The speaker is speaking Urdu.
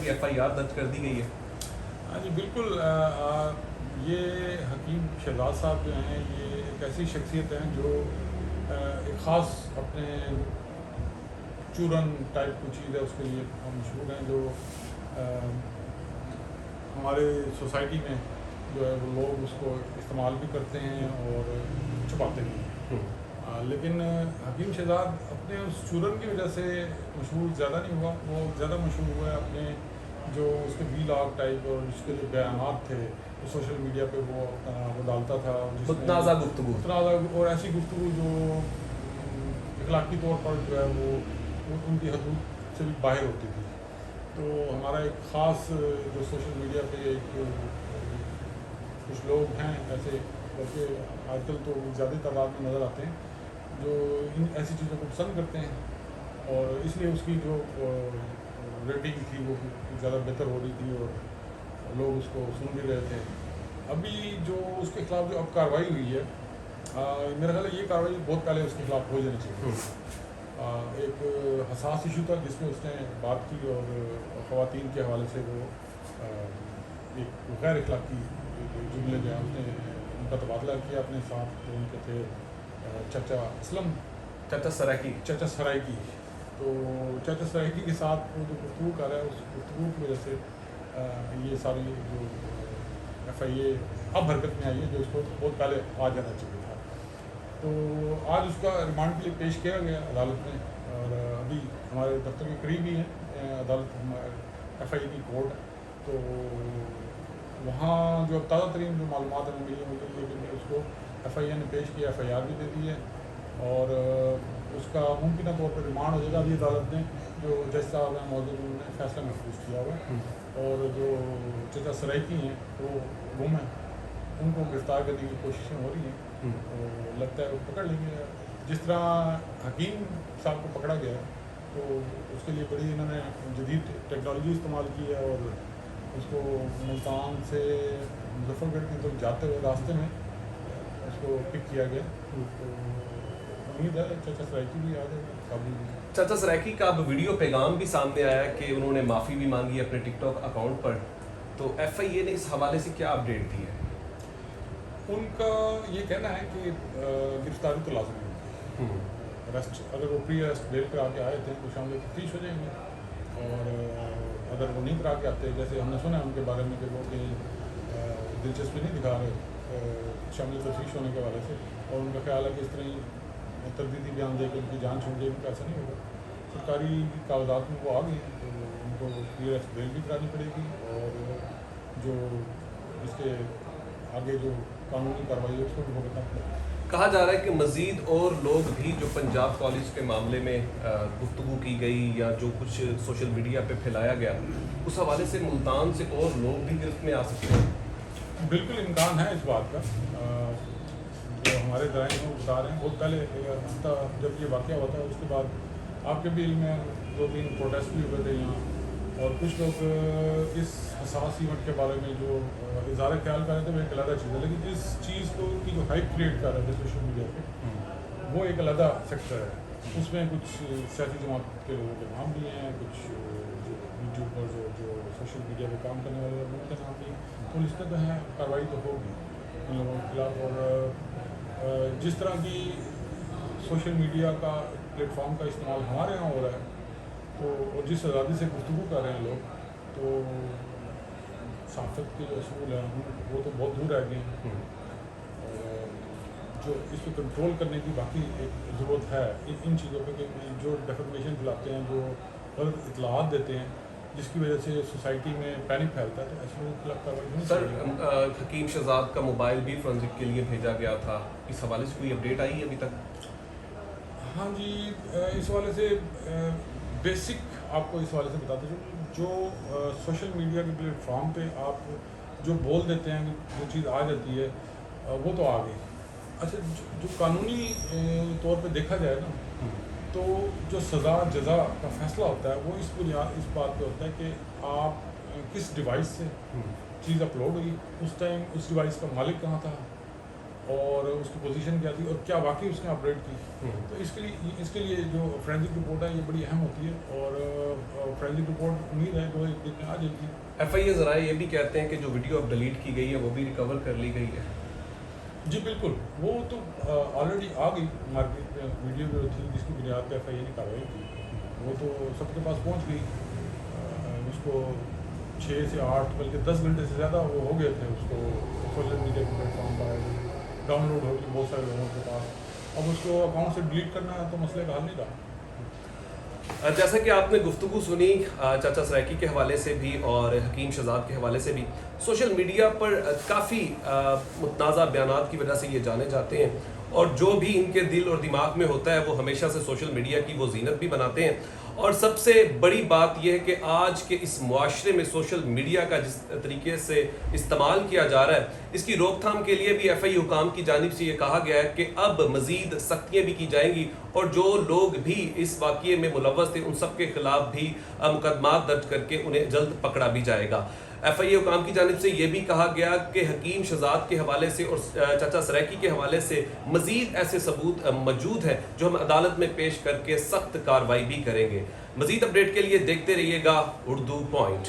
کوئی FIR درج کر دی گئی ہے؟ ہاں جی بالکل. یہ حکیم شہزاد صاحب جو ہیں یہ ایک ایسی شخصیت ہیں جو ایک خاص اپنے چورن ٹائپ کی چیز ہے اس کے لیے مشہور ہیں، جو ہمارے سوسائٹی میں جو ہے وہ لوگ اس کو استعمال بھی کرتے ہیں اور چھپاتے بھی ہیں. لیکن حکیم شہزاد اپنے اس چورن کی وجہ سے مشہور زیادہ نہیں ہوا. وہ زیادہ مشہور ہوا ہے اپنے جو اس کے ویلاگ ٹائپ اور اس کے جو بیانات تھے وہ سوشل میڈیا پہ وہ ڈالتا تھا، متنازع گفتگو اور ایسی گفتگو جو اخلاقی طور پر جو ہے وہ ان کی حدود سے بھی باہر ہوتی تھی. تو ہمارا ایک خاص جو سوشل میڈیا پہ کچھ لوگ ہیں ایسے، بلکہ آج کل تو زیادہ تعداد میں نظر آتے ہیں جو ان ایسی چیزوں کو پسند کرتے ہیں، اور اس لیے اس کی جو ریٹنگ تھی وہ زیادہ بہتر ہو رہی تھی اور لوگ اس کو سن بھی رہے تھے. ابھی جو اس کے خلاف جو اب کارروائی ہوئی ہے، میرا خیال ہے یہ کارروائی بہت پہلے اس کے خلاف ہو جانی چاہیے. ایک حساس ایشو تھا جس میں اس نے بات کی اور خواتین کے حوالے سے وہ ایک غیر اخلاقی جملے جو ہیں اس نے ان کا تبادلہ کیا اپنے ساتھ. جو ان کے تھے چچا اسلم، چچا سرائکی. تو چچا سرائکی کے ساتھ وہ جو گفتگو کر رہا ہے اس گفتگو کی وجہ سے یہ ساری جو FIA اب حرکت میں آئی ہے جو اس کو بہت پہلے آ جانا چاہیے تھا. تو آج اس کا ریمانڈ کے لیے پیش کیا گیا عدالت میں، اور ابھی ہمارے دفتر کے قریب ہی ہے عدالت، FIA کی کورٹ. تو وہاں جو تازہ ترین جو معلومات ہمیں ملی ہوئی ہے کہ اس کو FIA نے پیش کیا، FIR بھی دے دی ہے، اور اس کا ممکنہ طور پر ریمانڈ ہو جائے گا. ابھی عدالت نے جو جج صاحب ہیں موجود انہوں نے فیصلہ محفوظ کیا ہوا ہے، اور جو چچا سرائکی ہیں وہ گم ہیں، ان کو گرفتار کرنے کی کوششیں ہو رہی ہیں. تو لگتا ہے وہ پکڑ لیں گے. جس طرح حکیم صاحب کو پکڑا گیا تو اس کے لیے بڑی انہوں نے جدید ٹیکنالوجی استعمال کی ہے، اور اس کو ملتان سے مظفر گڑھ کی طرف جاتے ہوئے راستے میں اس کو پک کیا گیا. تو امید ہے چچا سرائکی بھی آ جائے گا قابل. چچا سرائکی کا اب ویڈیو پیغام بھی سامنے آیا کہ انہوں نے معافی بھی مانگی اپنے ٹک ٹاک اکاؤنٹ پر. تو FIA نے اس حوالے سے کیا اپڈیٹ دی ہے؟ ان کا یہ کہنا ہے کہ گرفتاری تو لازمی ہوگی. ارسٹ اگر وہ پری ارسٹ بیل پہ آ کے آئے تھے تو شامل تفتیش ہو جائیں گے، اور اگر وہ نہیں کرا کے آتے، جیسے ہم نے سنا ہے ان کے بارے میں کہ وہ کہ دلچسپی نہیں دکھا رہے شامل تفتیش ہونے کے حوالے سے، اور ان کا خیال ہے کہ اس طرح تردیدی بیان دے کے ان کی جان چھوڑ جائے گی، ایسا نہیں ہوگا. سرکاری کاغذات میں وہ آ گئی تو ان کو پری ارسٹ بیل بھی کرانی پڑے گی، اور جو اس کے آگے جو قانونی کارروائی ہے اس کو بھی بھگتنا پڑے گا. کہا جا رہا ہے کہ مزید اور لوگ بھی جو پنجاب کالج کے معاملے میں گفتگو کی گئی یا جو کچھ سوشل میڈیا پہ پھیلایا گیا اس حوالے سے ملتان سے اور لوگ بھی گرفت میں آ سکتے ہیں. بالکل امکان ہے اس بات کا. جو ہمارے ذرائع میں بتا رہے ہیں بہت پہلے ہفتہ جب یہ واقعہ ہوتا ہے اس کے بعد آپ کے بھی علم میں 2-3 پروٹیسٹ بھی ہوئے تھے یہاں، اور کچھ لوگ اس حساس ایونٹ کے بارے میں جو اظہار خیال کر رہے تھے وہ ایک علیحدہ چیز ہے، لیکن جس چیز کو کی جو ہائپ کریٹ کر رہے تھے سوشل میڈیا پہ وہ ایک علیحدہ سیکٹر ہے. اس میں کچھ سیاسی جماعت کے لوگوں کے نام بھی ہیں، کچھ جو یوٹیوب پر جو سوشل میڈیا پہ کام کرنے والے لوگوں کے نام بھی ہیں. تو اس طرح ہے کارروائی تو ہوگی ان لوگوں کے خلاف. اور جس طرح کی سوشل میڈیا کا پلیٹ فارم کا استعمال ہمارے یہاں ہو رہا ہے تو اور جس آزادی سے گفتگو کر رہے ہیں لوگ، تو صحافت کے جو اصول ہیں وہ تو بہت دور رہ گئے ہیں. اور جو اس کو کنٹرول کرنے کی باقی ایک ضرورت ہے ان چیزوں پہ، کہ جو ڈیفرمیشن پھیلاتے ہیں، جو غلط اطلاعات دیتے ہیں جس کی وجہ سے سوسائٹی میں پینک پھیلتا ہے، تو ایسے لوگوں کے خلاف کارروائی ہونی چاہیے. سر حکیم شہزاد کا موبائل بھی فرنزک کے لیے بھیجا گیا تھا، اس حوالے سے کوئی اپڈیٹ آئی ہے ابھی تک؟ ہاں جی، اس حوالے سے بیسک آپ کو اس حوالے سے بتاتے چلوں، جو سوشل میڈیا کے پلیٹ فارم پہ آپ جو بول دیتے ہیں جو چیز آ جاتی ہے وہ تو آ گئی. اچھا، جو قانونی طور پہ دیکھا جائے نا تو جو سزا جزا کا فیصلہ ہوتا ہے وہ اس بات پہ ہوتا ہے کہ آپ کس ڈیوائس سے چیز اپلوڈ ہوئی، اس ٹائم اس ڈیوائس کا مالک کہاں تھا، اور اس کی پوزیشن کیا تھی اور کیا واقعی اس نے آپریٹ کی. تو اس کے لیے جو فرینزک رپورٹ ہے یہ بڑی اہم ہوتی ہے اور فرینزک رپورٹ امید ہے 2-1 دن میں آ جائے گی. ایف آئی اے ذرائع یہ بھی کہتے ہیں کہ جو ویڈیو اب ڈیلیٹ کی گئی ہے وہ بھی ریکور کر لی گئی ہے. جی بالکل, وہ تو آلریڈی آ گئی مارکیٹ میں ویڈیو جو تھی جس کی بنیاد پہ ایف آئی اے نے کارروائی کی, وہ تو سب کے پاس پہنچ گئی. اس کو 6 سے 8 بلکہ 10 گھنٹے سے زیادہ وہ ہو گئے تھے اس کو سوشل میڈیا کے پلیٹ فارم پر ڈاؤن لوڈ ہو گئی بہت سارے لوگوں کے پاس. اب اس کو اکاؤنٹ سے ڈیلیٹ کرنا ہے تو مسئلے کا حل نہیں رہا. جیسا کہ آپ نے گفتگو سنی چاچا سرائکی کے حوالے سے بھی اور حکیم شہزاد کے حوالے سے بھی, سوشل میڈیا پر کافی متنازع بیانات کی وجہ سے یہ جانے جاتے ہیں اور جو بھی ان کے دل اور دماغ میں ہوتا ہے وہ ہمیشہ سے سوشل میڈیا کی وہ زینت بھی بناتے ہیں. اور سب سے بڑی بات یہ ہے کہ آج کے اس معاشرے میں سوشل میڈیا کا جس طریقے سے استعمال کیا جا رہا ہے, اس کی روک تھام کے لیے بھی ایف آئی اے حکام کی جانب سے یہ کہا گیا ہے کہ اب مزید سختیاں بھی کی جائیں گی اور جو لوگ بھی اس واقعے میں ملوث تھے ان سب کے خلاف بھی مقدمات درج کر کے انہیں جلد پکڑا بھی جائے گا. ایف آئی اے حکام کی جانب سے یہ بھی کہا گیا کہ حکیم شہزاد کے حوالے سے اور چاچا سرائکی کے حوالے سے مزید ایسے ثبوت موجود ہیں جو ہم عدالت میں پیش کر کے سخت کارروائی بھی کریں گے. مزید اپڈیٹ کے لیے دیکھتے رہیے گا اردو پوائنٹ.